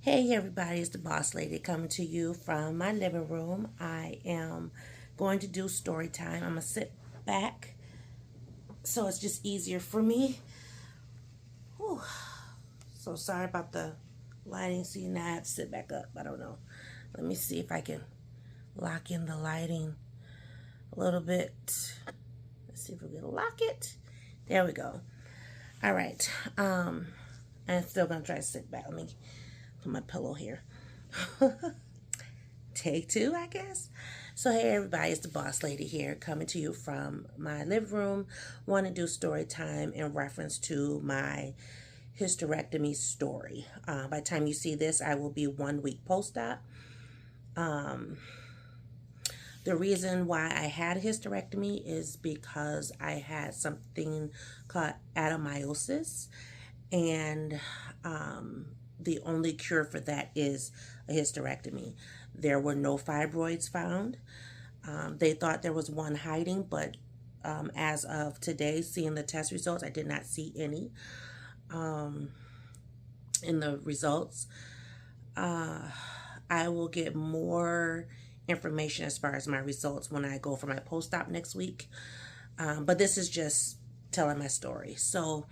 Hey everybody, it's the Boss Lady coming to you from my living room. I am going to do story time. I'm going to sit back so it's just easier for me. Whew. So sorry about the lighting. See, now I have to sit back up. I don't know. Let me see if I can lock in the lighting a little bit. Let's see if we can lock it. There we go. All right. I'm still going to try to sit back. Let me put my pillow here. Take two, I guess. So hey everybody, it's the Boss Lady here coming to you from my living room. Want to do story time in reference to my hysterectomy story. By the time you see this, I will be 1 week post-op. The reason why I had a hysterectomy is because I had something called adenomyosis, and the only cure for that is a hysterectomy. There were no fibroids found. They thought there was one hiding, but as of today, seeing the test results, I did not see any in the results. I will get more information as far as my results when I go for my post-op next week. But this is just telling my story. So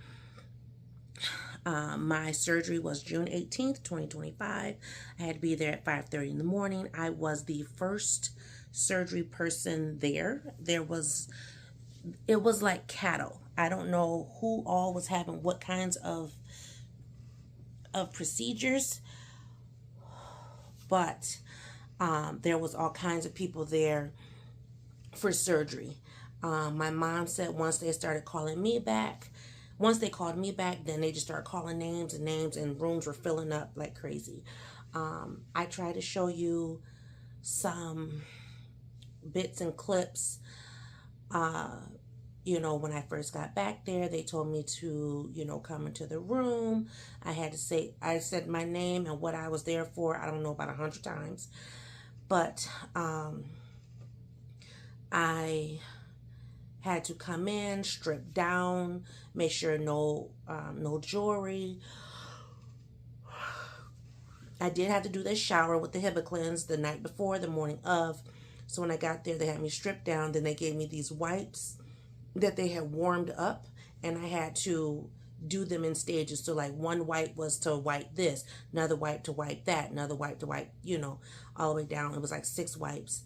my surgery was June 18th, 2025. I had to be there at 5:30 in the morning. I was the first surgery person there. It was like cattle. I don't know who all was having what kinds of procedures, but there was all kinds of people there for surgery. My mom said once they started calling me back, once they called me back, then they just started calling names, and rooms were filling up like crazy. I tried to show you some bits and clips. When I first got back there, they told me to, come into the room. I said my name and what I was there for, I don't know, about 100 times. But I had to come in, strip down, make sure no jewelry. I did have to do the shower with the Hibiclens the night before, the morning of. So when I got there, they had me stripped down. Then they gave me these wipes that they had warmed up, and I had to do them in stages. So like one wipe was to wipe this, another wipe to wipe that, another wipe to wipe, all the way down. It was like 6 wipes.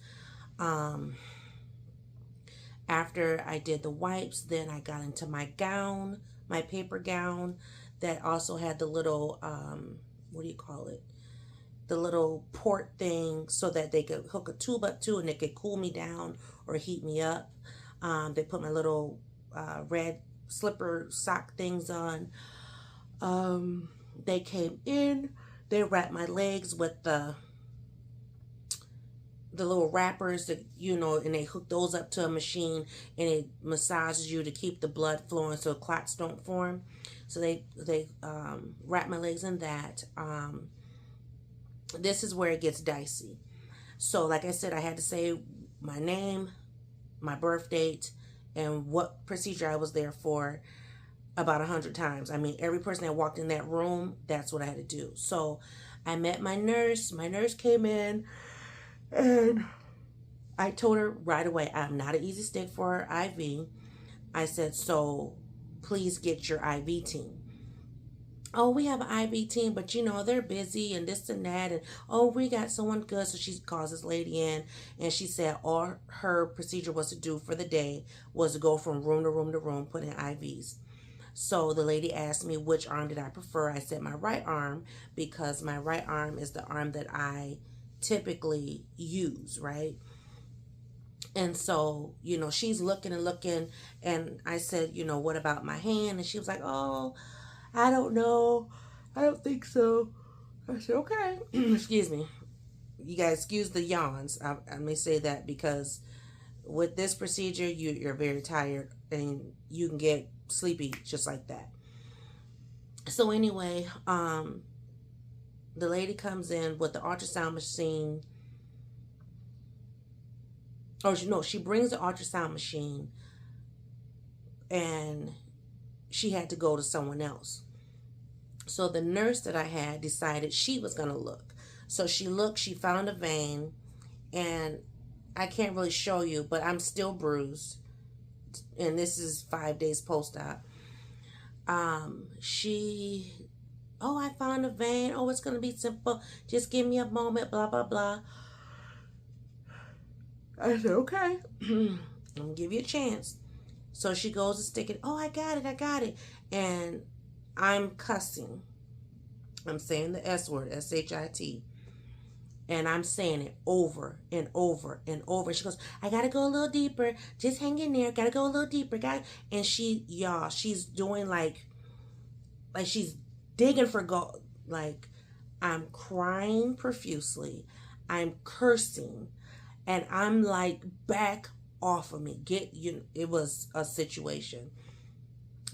After I did the wipes, then I got into my gown, my paper gown that also had the little, what do you call it? The little port thing so that they could hook a tube up to and it could cool me down or heat me up. They put my little red slipper sock things on. They came in, they wrapped my legs with the little wrappers that, and they hook those up to a machine, and it massages you to keep the blood flowing so clots don't form. So they wrap my legs in that. This is where it gets dicey. So like I said, I had to say my name, my birth date, and what procedure I was there for about 100 times. I mean, every person that walked in that room, that's what I had to do. So I met my nurse. My nurse came in, and I told her right away, I'm not an easy stick for her IV. I said, so please get your IV team. Oh, we have an IV team, but they're busy and this and that. And oh, we got someone good. So she calls this lady in, and she said all her procedure was to do for the day was to go from room to room to room, put in IVs. So the lady asked me which arm did I prefer. I said my right arm, because my right arm is the arm that I typically use, right? And so, she's looking and looking, and I said, what about my hand? And she was like, oh, I don't know. I don't think so. I said, okay. Excuse me. You guys excuse the yawns. I may say that because with this procedure, you're very tired and you can get sleepy just like that. So anyway, the lady comes in with the ultrasound machine. Oh, no, she brings the ultrasound machine, and she had to go to someone else. So the nurse that I had decided she was going to look. So she looked, she found a vein, and I can't really show you, but I'm still bruised. And this is 5 days post-op. She, oh, I found a vein. Oh, it's going to be simple. Just give me a moment, blah, blah, blah. I said, okay. I'm going to give you a chance. So she goes to stick it. Oh, I got it. I got it. And I'm cussing. I'm saying the S word, S-H-I-T. And I'm saying it over and over and over. She goes, I got to go a little deeper. Just hang in there. Got to go a little deeper. And she, y'all, she's doing like she's digging for gold. Like, I'm crying profusely. I'm cursing. And I'm like, back off of me. It was a situation.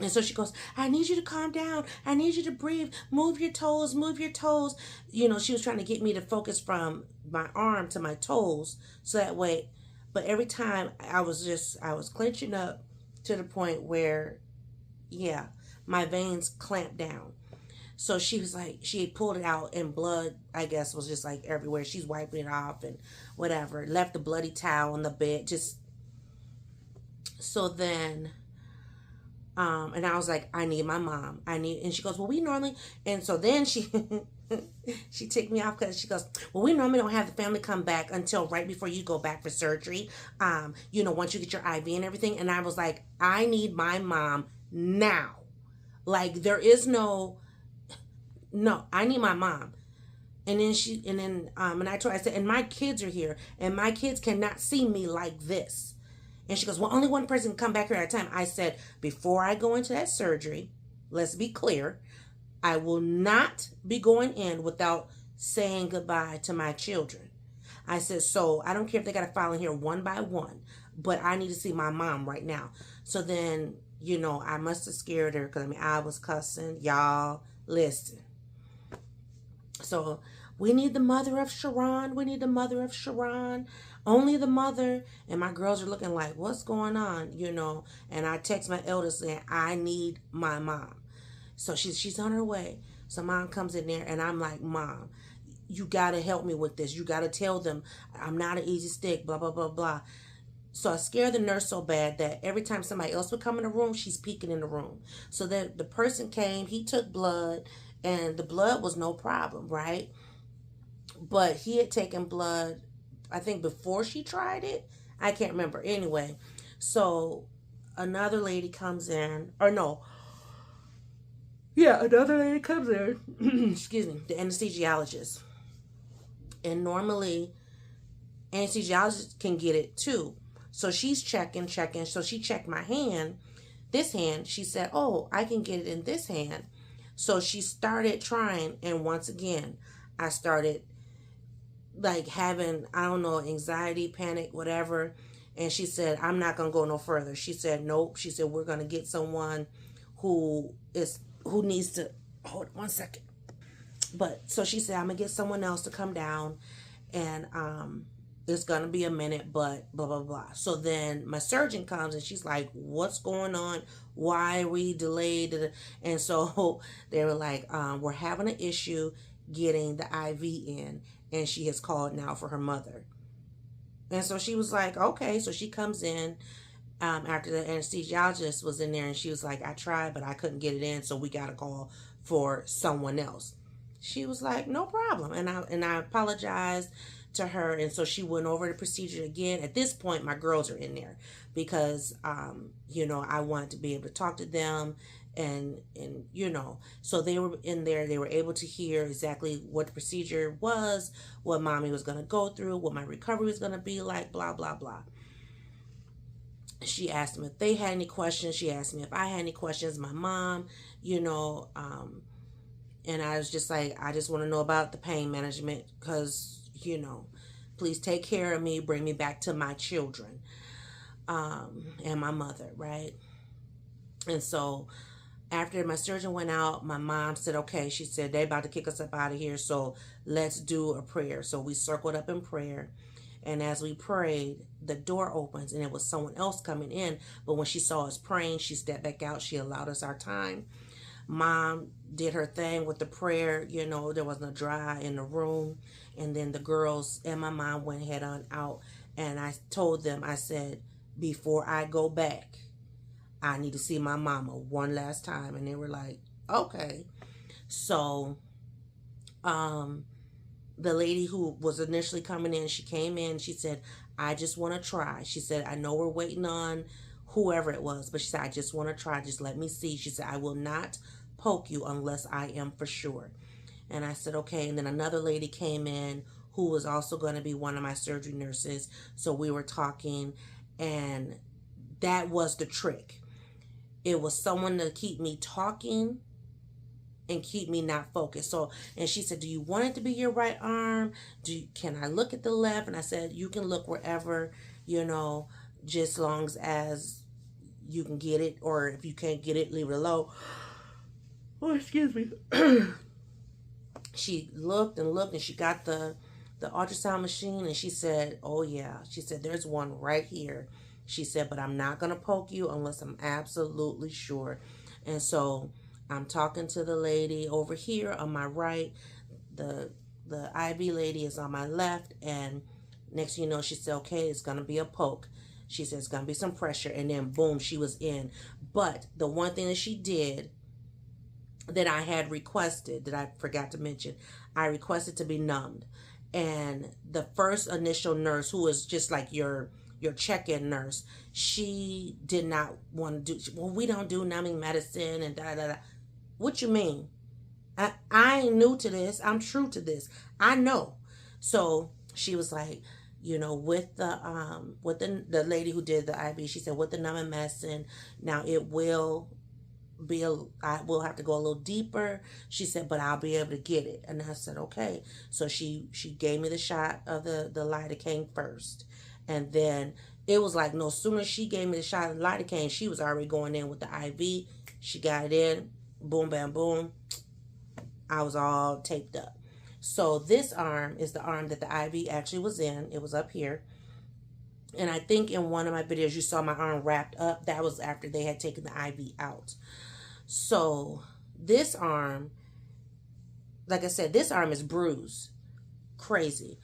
And so she goes, I need you to calm down. I need you to breathe. Move your toes. Move your toes. She was trying to get me to focus from my arm to my toes. So that way, but every time I was clenching up to the point where, yeah, my veins clamped down. So she was like, she had pulled it out and blood, I guess, was just like everywhere. She's wiping it off and whatever. Left the bloody towel on the bed. So then, and I was like, I need my mom. And she goes, well, we normally, and so then she, she ticked me off because she goes, well, we normally don't have the family come back until right before you go back for surgery. Once you get your IV and everything. And I was like, I need my mom now. Like, there is no, I need my mom. And then I told her, I said, and my kids are here and my kids cannot see me like this. And she goes, well, only one person can come back here at a time. I said, before I go into that surgery, let's be clear, I will not be going in without saying goodbye to my children. I said, so I don't care if they got to file in here one by one, but I need to see my mom right now. So then, I must have scared her because, I was cussing. Y'all, listen. So we need the mother of Sharon. We need the mother of Sharon. Only the mother. And my girls are looking like, what's going on? And I text my eldest saying, I need my mom. So she's on her way. So mom comes in there and I'm like, Mom, you got to help me with this. You got to tell them I'm not an easy stick, blah, blah, blah, blah. So I scared the nurse so bad that every time somebody else would come in the room, she's peeking in the room. So then the person came, he took blood, and the blood was no problem, right? But he had taken blood, I think before she tried it. I can't remember. Anyway, so another lady comes in, or no. Yeah, another lady comes in. Excuse me, the anesthesiologist. And normally, anesthesiologists can get it too. So she's checking. So she checked my hand. This hand, she said, oh, I can get it in this hand. So she started trying. And once again, I started like having, I don't know, anxiety, panic, whatever. And she said, I'm not going to go no further. She said, nope. She said, we're going to get someone who needs to, hold on 1 second. But so she said, I'm going to get someone else to come down and, it's going to be a minute, but blah, blah, blah. So then my surgeon comes and she's like, what's going on? Why are we delayed? And so they were like, we're having an issue getting the IV in. And she has called now for her mother. And so she was like, okay. So she comes in after the anesthesiologist was in there. And she was like, I tried, but I couldn't get it in. So we got to call for someone else. She was like, no problem. And I apologized to her, and so she went over the procedure again. At this point, my girls are in there because I wanted to be able to talk to them, and so they were in there. They were able to hear exactly what the procedure was, what mommy was going to go through, what my recovery was going to be like, blah, blah, blah. She asked them if they had any questions. She asked me if I had any questions. My mom, and I was just like, I just want to know about the pain management because please take care of me, bring me back to my children, and my mother, right? And so after my surgeon went out, my mom said, okay, she said, they about to kick us up out of here, so let's do a prayer. So we circled up in prayer, and as we prayed, the door opens, and it was someone else coming in, but when she saw us praying, she stepped back out. She allowed us our time. Mom did her thing with the prayer. You know, there wasn't a dry in the room. And then the girls and my mom went head on out. And I told them, I said, before I go back, I need to see my mama one last time. And they were like, okay. So, the lady who was initially coming in, she came in, she said, I just want to try. She said, I know we're waiting on whoever it was, but she said, I just want to try. Just let me see. She said, I will not poke you unless I am for sure. And I said, okay. And then another lady came in who was also going to be one of my surgery nurses. So we were talking, and that was the trick. It was someone to keep me talking and keep me not focused. So, and she said, do you want it to be your right arm? Can I look at the left? And I said, you can look wherever, you know, just long as you can get it, or if you can't get it, leave it alone. Oh, excuse me. She looked and looked, and she got the ultrasound machine, and she said, oh yeah. She said, there's one right here. She said, but I'm not going to poke you unless I'm absolutely sure. And so I'm talking to the lady over here on my right. The IV lady is on my left. And next thing you know, she said, okay, it's going to be a poke. She said, it's going to be some pressure. And then boom, she was in. But the one thing that she did that I had requested, that I forgot to mention, I requested to be numbed. And the first initial nurse, who was just like your check-in nurse, she did not want to do, well, we don't do numbing medicine and da da da. What you mean? I ain't new to this. I'm true to this. I know. So she was like, you know, with the lady who did the IV, she said, with the numbing medicine, now it will be I will have to go a little deeper. She said, but I'll be able to get it. And I said, okay. So she gave me the shot of the lidocaine first. And then it was like, no sooner she gave me the shot of lidocaine, she was already going in with the IV. She got it in. Boom, bam, boom. I was all taped up. So this arm is the arm that the IV actually was in. It was up here. And I think in one of my videos, you saw my arm wrapped up. That was after they had taken the IV out. So this arm, like I said, this arm is bruised. Crazy.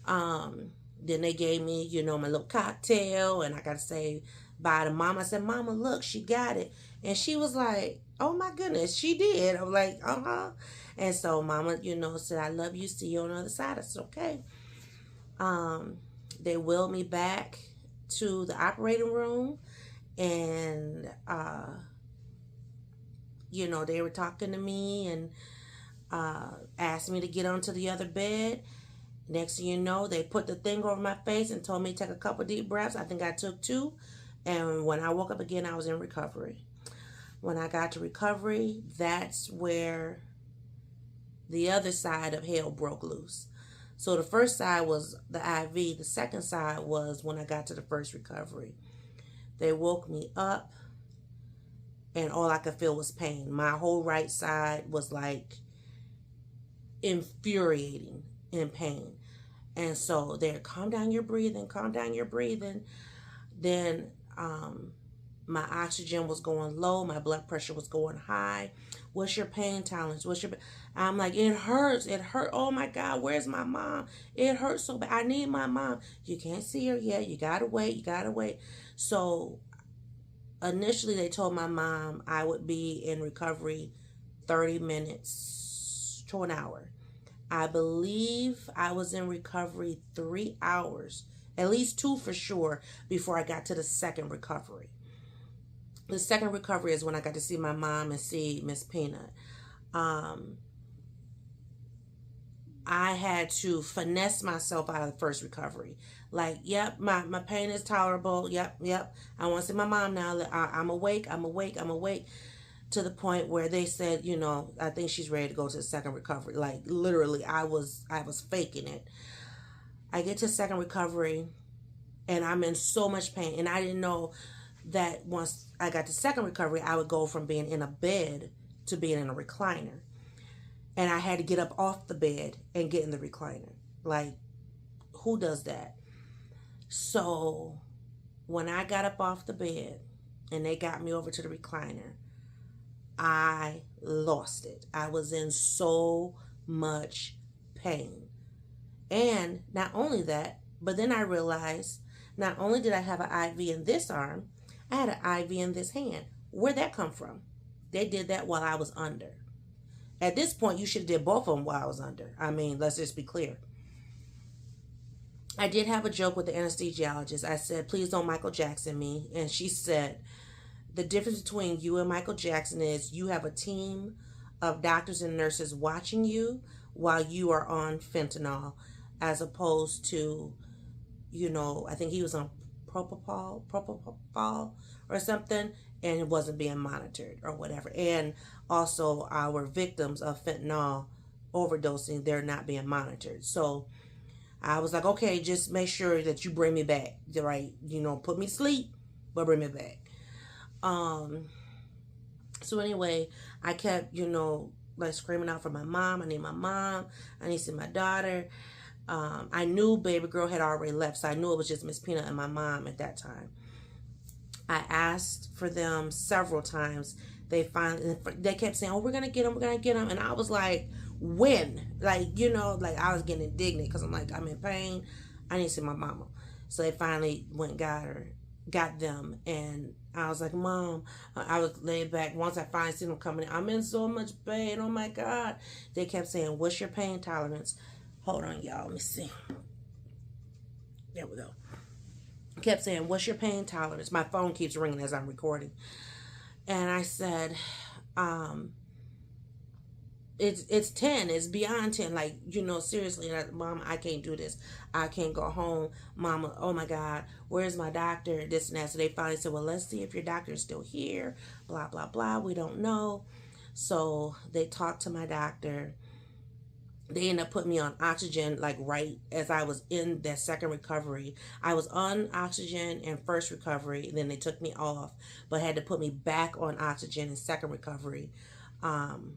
Then they gave me, you know, my little cocktail, and I got to say bye to Mama. I said, Mama, look, she got it. And she was like, oh my goodness, she did. I'm like, uh-huh. And so Mama, you know, said, I love you. See you on the other side. I said, okay. They wheeled me back to the operating room, and, you know, they were talking to me and asked me to get onto the other bed. Next thing you know, they put the thing over my face and told me to take a couple deep breaths. I think I took 2. And when I woke up again, I was in recovery. When I got to recovery, that's where the other side of hell broke loose. So the first side was the IV. The second side was when I got to the first recovery. They woke me up, and all I could feel was pain. My whole right side was like infuriating in pain. And so they're, calm down your breathing, calm down your breathing. Then my oxygen was going low, my blood pressure was going high. What's your pain tolerance? I'm like, it hurts, it hurt. Oh my God, where's my mom? It hurts so bad. I need my mom. You can't see her yet. You gotta wait, you gotta wait. So initially they told my mom I would be in recovery 30 minutes to an hour. I believe I was in recovery 3 hours, at least 2 for sure, before I got to the second recovery. The second recovery is when I got to see my mom and see Miss Peanut. I had to finesse myself out of the first recovery. Like, yep, my pain is tolerable. Yep. I want to see my mom now. I'm awake. To the point where they said, you know, I think she's ready to go to the second recovery. Like, literally, I was faking it. I get to second recovery, and I'm in so much pain. And I didn't know that once I got to second recovery, I would go from being in a bed to being in a recliner. And I had to get up off the bed and get in the recliner. Like, who does that? So when I got up off the bed and they got me over to the recliner, I lost it. I was in so much pain. And not only that, but then I realized not only did I have an IV in this arm, I had an IV in this hand. Where'd that come from? They did that while I was under. At this point, you should have did both of them while I was under. I mean, let's just be clear. I did have a joke with the anesthesiologist. I said, please don't Michael Jackson me. And she said, the difference between you and Michael Jackson is you have a team of doctors and nurses watching you while you are on fentanyl, as opposed to, I think he was on propofol or something, and it wasn't being monitored or whatever. And also our victims of fentanyl overdosing, they're not being monitored. So I was like, okay, just make sure that you bring me back, right? Put me to sleep, but bring me back. So anyway, I kept, like screaming out for my mom. I need my mom. I need to see my daughter. I knew baby girl had already left, so I knew it was just Miss Peanut and my mom at that time. I asked for them several times. They kept saying, oh, we're going to get them, we're going to get them. And I was like, when? Like, I was getting indignant because I'm like, I'm in pain. I need to see my mama. So they finally went and got them. And I was like, Mom, I was laid back. Once I finally seen them coming in, I'm in so much pain. Oh my God. They kept saying, what's your pain tolerance? Hold on, y'all. Let me see. There we go. Kept saying, what's your pain tolerance? My phone keeps ringing as I'm recording. And I said, it's 10. It's beyond 10. Like, seriously, Mom, I can't do this. I can't go home. Mama, oh my God, where's my doctor? This and that. So they finally said, well, let's see if your doctor is still here. Blah, blah, blah. We don't know. So they talked to my doctor. They ended up putting me on oxygen, like right as I was in that second recovery. I was on oxygen in first recovery, and then they took me off, but had to put me back on oxygen in second recovery,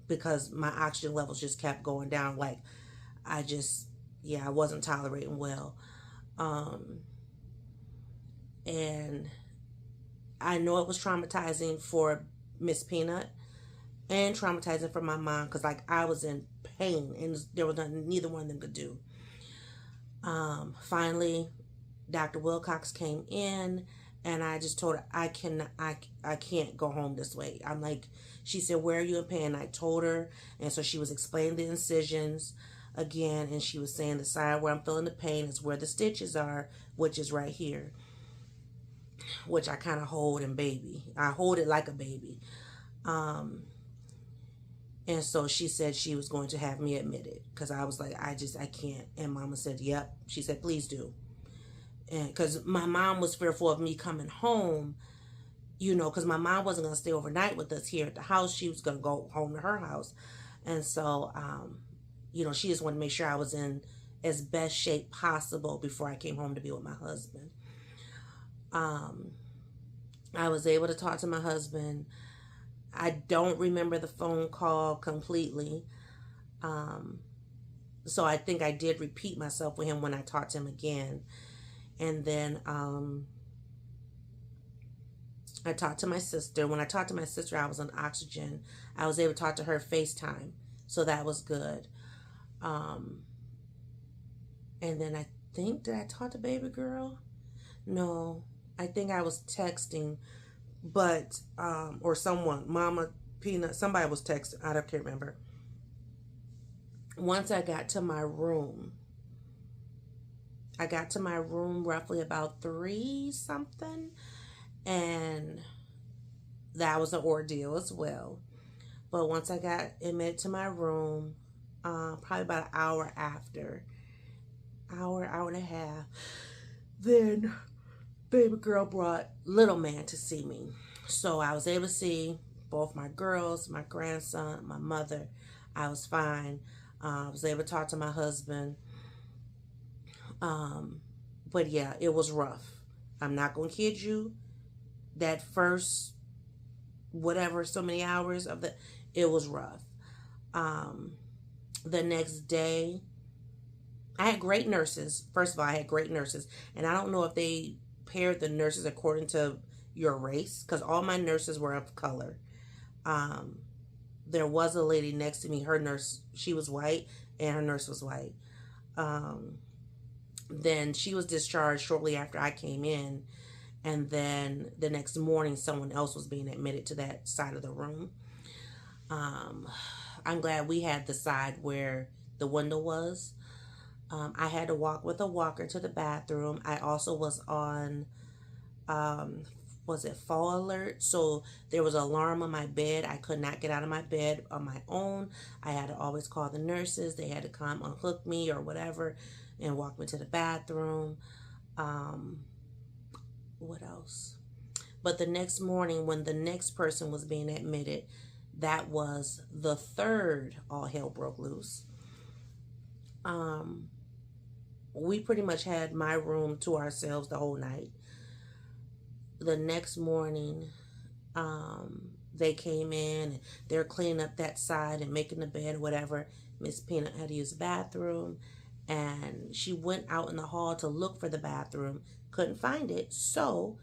because my oxygen levels just kept going down. Like, I wasn't tolerating well. And I know it was traumatizing for Miss Peanut and traumatizing for my mom, because like I was in pain and there was nothing neither one of them could do. Finally, Dr. Wilcox came in, and I just told her I can't go home this way. I'm like, she said, where are you in pain? I told her, and so she was explaining the incisions again, and she was saying the side where I'm feeling the pain is where the stitches are, which is right here, which I kind of hold and baby. I hold it like a baby. And so she said she was going to have me admitted, because I was like, I can't. And Mama said, yep. She said, please do. And because my mom was fearful of me coming home, because my mom wasn't going to stay overnight with us here at the house. She was going to go home to her house. And so, she just wanted to make sure I was in as best shape possible before I came home to be with my husband. I was able to talk to my husband. I don't remember the phone call completely. So I think I did repeat myself with him when I talked to him again. And then I talked to my sister. When I talked to my sister, I was on oxygen. I was able to talk to her FaceTime. So that was good. And then I think, did I talk to baby girl? No, I think I was texting. But, or someone, Mama, Peanut, somebody was texting. I can't remember. Once I got to my room, roughly about 3 something. And that was an ordeal as well. But once I got admitted to my room, probably about an hour after, hour and a half, then baby girl brought little man to see me. So I was able to see both my girls, my grandson, my mother. I was fine. I was able to talk to my husband. But yeah, it was rough. I'm not going to kid you. That first, whatever, so many hours of it was rough. The next day, I had great nurses. First of all, I had great nurses. And I don't know if they paired the nurses according to your race, because all my nurses were of color. there was a lady next to me. Her nurse, she was white, and her nurse was white. Then she was discharged shortly after I came in, and then the next morning someone else was being admitted to that side of the room. I'm glad we had the side where the window was. I had to walk with a walker to the bathroom. I also was on, was it fall alert? So there was an alarm on my bed. I could not get out of my bed on my own. I had to always call the nurses. They had to come unhook me or whatever and walk me to the bathroom. What else? But the next morning, when the next person was being admitted, that was the third all hell broke loose. We pretty much had my room to ourselves the whole night. The next morning, they came in and they're cleaning up that side and making the bed, whatever. Miss Peanut had to use the bathroom, and she went out in the hall to look for the bathroom, couldn't find it, so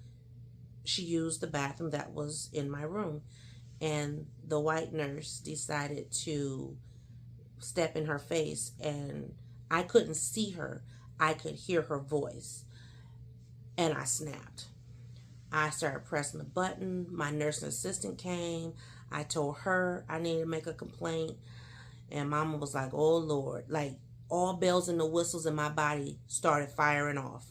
she used the bathroom that was in my room. And the white nurse decided to step in her face, and I couldn't see her. I could hear her voice, and I snapped. I started pressing the button. My nursing assistant came. I told her I needed to make a complaint, and Mama was like, oh Lord, like all bells and the whistles in my body started firing off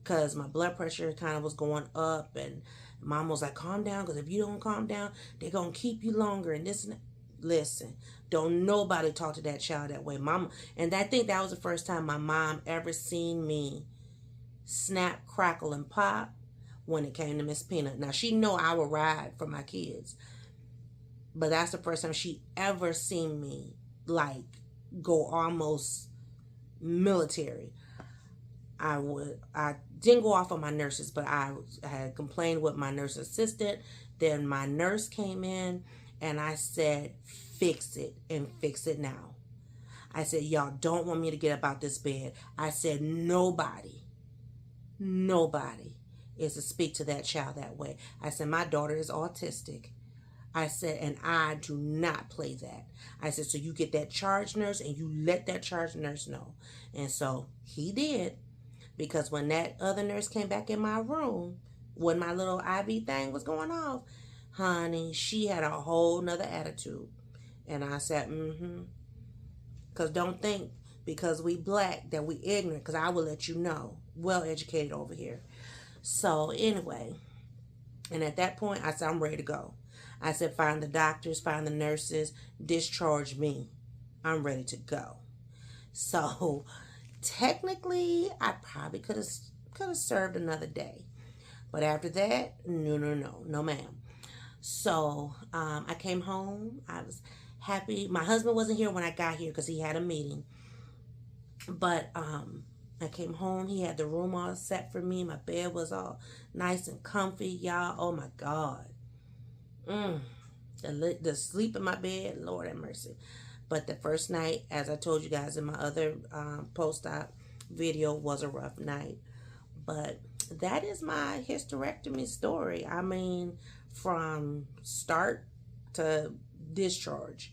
because my blood pressure kind of was going up, and Mom was like, calm down, because if you don't calm down, they're going to keep you longer. And this and that. Listen, don't nobody talk to that child that way. Mama, and I think that was the first time my mom ever seen me snap, crackle, and pop when it came to Miss Peanut. Now, she know I would ride for my kids, but that's the first time she ever seen me, like, go almost military. I didn't go off on my nurses, but I had complained with my nurse assistant. Then my nurse came in, and I said, fix it, and fix it now. I said, y'all don't want me to get up out this bed. I said, nobody is to speak to that child that way. I said, my daughter is autistic. I said, and I do not play that. I said, so you get that charge nurse, and you let that charge nurse know. And so he did. Because when that other nurse came back in my room, when my little IV thing was going off, honey, she had a whole nother attitude. And I said, because don't think because we black that we ignorant, because I will let you know. Well educated over here. So anyway, and at that point, I said, I'm ready to go. I said, find the doctors, find the nurses, discharge me. I'm ready to go. So technically, I probably could have served another day. But after that, no ma'am. So I came home. I was happy. My husband wasn't here when I got here because he had a meeting. But I came home. He had the room all set for me. My bed was all nice and comfy, y'all. Oh my God. The sleep in my bed, Lord have mercy. But the first night, as I told you guys in my other post-op video, was a rough night. But that is my hysterectomy story. I mean, from start to discharge.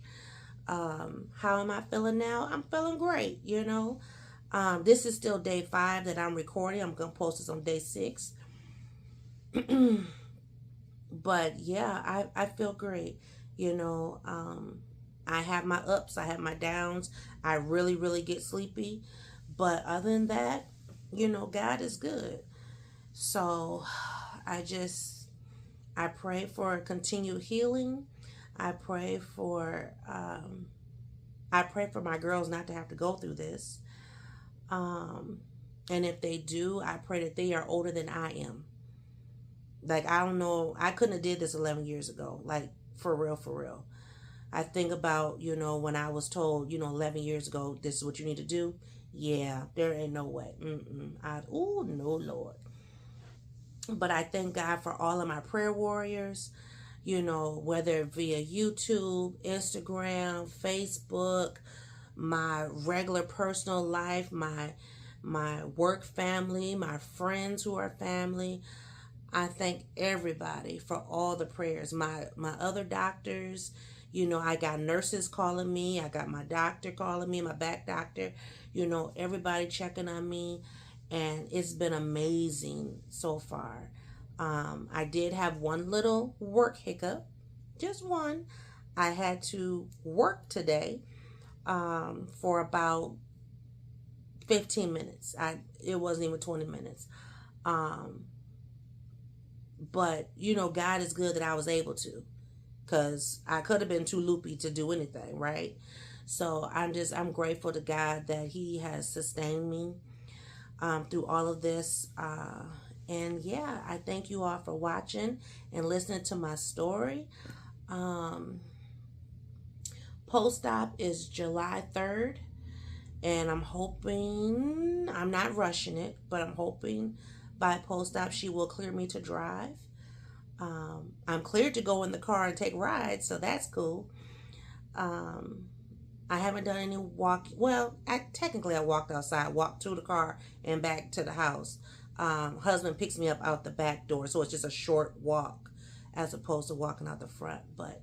How am I feeling now? I'm feeling great, you know. This is still day 5 that I'm recording. I'm going to post this on day 6. But yeah, I feel great, you know. I have my ups, I have my downs. I really, really get sleepy. But other than that, you know, God is good. So I pray for continued healing. I pray for my girls not to have to go through this. And if they do, I pray that they are older than I am. Like, I don't know, I couldn't have did this 11 years ago. Like, for real. I think about, you know, when I was told, you know, 11 years ago, this is what you need to do. Yeah, there ain't no way. Oh, no, Lord. But I thank God for all of my prayer warriors, you know, whether via YouTube, Instagram, Facebook, my regular personal life, my work family, my friends who are family. I thank everybody for all the prayers. My other doctors, You know, I got nurses calling me. I got my doctor calling me, my back doctor. You know, everybody checking on me. And it's been amazing so far. I did have one little work hiccup. Just one. I had to work today for about 15 minutes. It wasn't even 20 minutes. But, you know, God is good that I was able to. Because I could have been too loopy to do anything, right? So I'm grateful to God that He has sustained me through all of this. And yeah, I thank you all for watching and listening to my story. Post-op is July 3rd. And I'm hoping, I'm not rushing it, but I'm hoping by post-op she will clear me to drive. I'm cleared to go in the car and take rides, so that's cool. I haven't done any walk. Well, technically I walked outside, walked to the car and back to the house. Husband picks me up out the back door, so it's just a short walk as opposed to walking out the front. But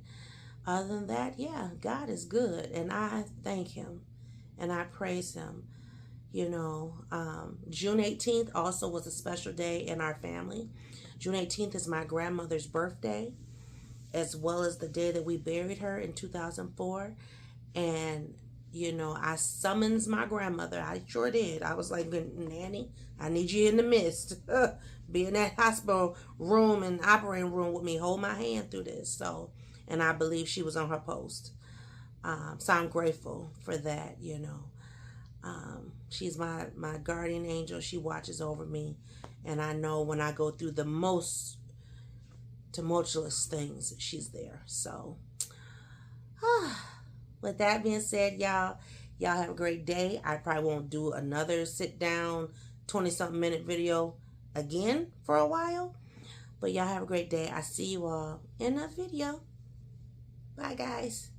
other than that, yeah, God is good, and I thank Him and I praise Him. You know, June 18th also was a special day in our family. June 18th is my grandmother's birthday, as well as the day that we buried her in 2004. And, you know, I summons my grandmother. I sure did. I was like, Nanny, I need you in the midst. Be in that hospital room and operating room with me. Hold my hand through this. So, and I believe she was on her post. So I'm grateful for that, you know. She's my guardian angel. She watches over me. And I know when I go through the most tumultuous things, she's there. So, with that being said, y'all have a great day. I probably won't do another sit down 20-something minute video again for a while. But y'all have a great day. I see you all in a video. Bye, guys.